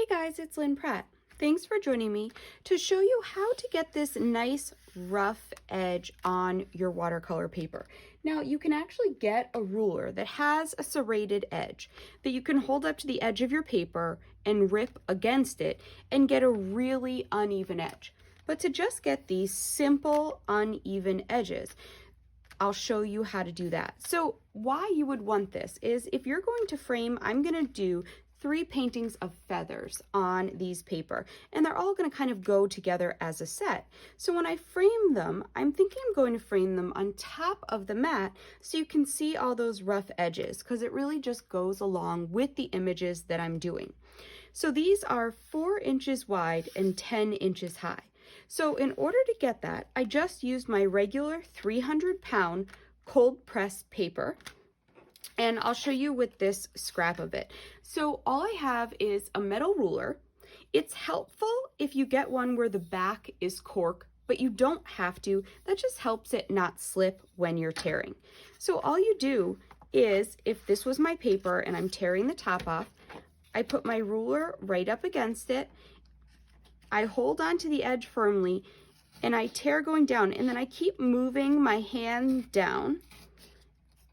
Hey guys, it's Lynn Pratt. Thanks for joining me to show you how to get this nice rough edge on your watercolor paper. Now you can actually get a ruler that has a serrated edge that you can hold up to the edge of your paper and rip against it and get a really uneven edge. But to just get these simple uneven edges, I'll show you how to do that. So why you would want this is if you're going to frame, I'm going to do 3 paintings of feathers on these paper, and they're all going to kind of go together as a set. So when I frame them, I'm thinking I'm going to frame them on top of the mat so you can see all those rough edges, because it really just goes along with the images that I'm doing. So these are 4 inches wide and 10 inches high. So in order to get that, I just used my regular 300-pound cold press paper, and I'll show you with this scrap of it. So all I have is a metal ruler. It's helpful if you get one where the back is cork, but you don't have to. That just helps it not slip when you're tearing. So all you do is, if this was my paper and I'm tearing the top off, I put my ruler right up against it. I hold on to the edge firmly and I tear going down, and then I keep moving my hand down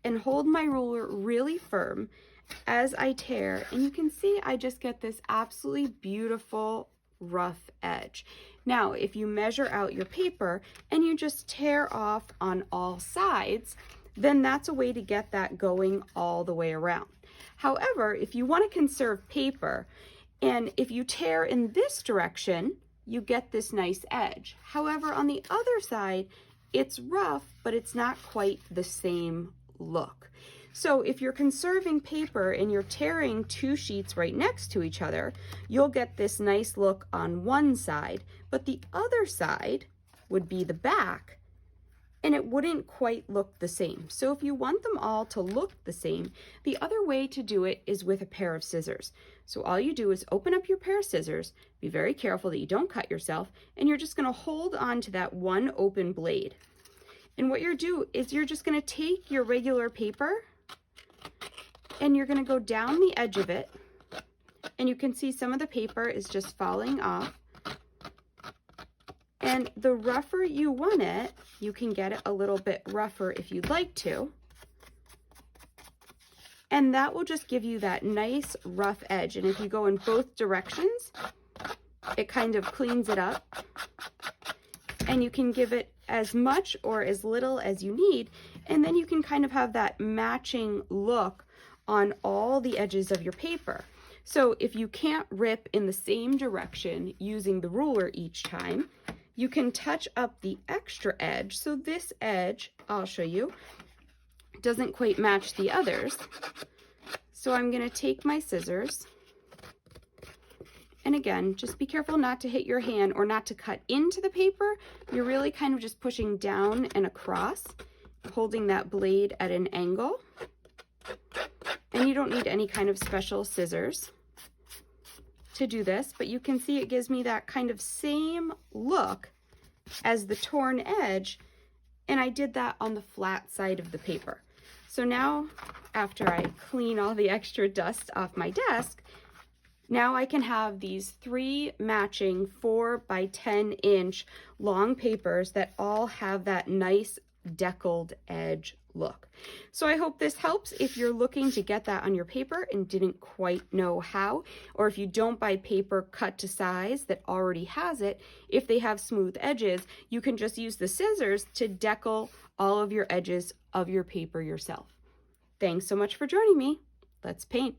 and hold my ruler really firm as I tear, and you can see I just get this absolutely beautiful rough edge. Now, if you measure out your paper and you just tear off on all sides, then that's a way to get that going all the way around. However, if you want to conserve paper, and if you tear in this direction, you get this nice edge. However, on the other side, it's rough, but it's not quite the same look. So if you're conserving paper and you're tearing 2 sheets right next to each other, you'll get this nice look on one side, but the other side would be the back, and it wouldn't quite look the same. So if you want them all to look the same, the other way to do it is with a pair of scissors. So all you do is open up your pair of scissors, be very careful that you don't cut yourself, and you're just going to hold on to that one open blade. And what you're do is you're just going to take your regular paper and you're going to go down the edge of it, and you can see some of the paper is just falling off. And the rougher you want it, you can get it a little bit rougher if you'd like to. And that will just give you that nice rough edge. And if you go in both directions, it kind of cleans it up. And you can give it as much or as little as you need, and then you can kind of have that matching look on all the edges of your paper. So if you can't rip in the same direction using the ruler each time, you can touch up the extra edge. So this edge, I'll show you, doesn't quite match the others. So I'm going to take my scissors, and again, just be careful not to hit your hand or not to cut into the paper. You're really kind of just pushing down and across, holding that blade at an angle. And you don't need any kind of special scissors to do this, but you can see it gives me that kind of same look as the torn edge, and I did that on the flat side of the paper. So now, after I clean all the extra dust off my desk, now I can have these 3 matching 4 by 10 inch long papers that all have that nice deckled edge look. So I hope this helps if you're looking to get that on your paper and didn't quite know how, or if you don't buy paper cut to size that already has it, if they have smooth edges, you can just use the scissors to deckle all of your edges of your paper yourself. Thanks so much for joining me. Let's paint.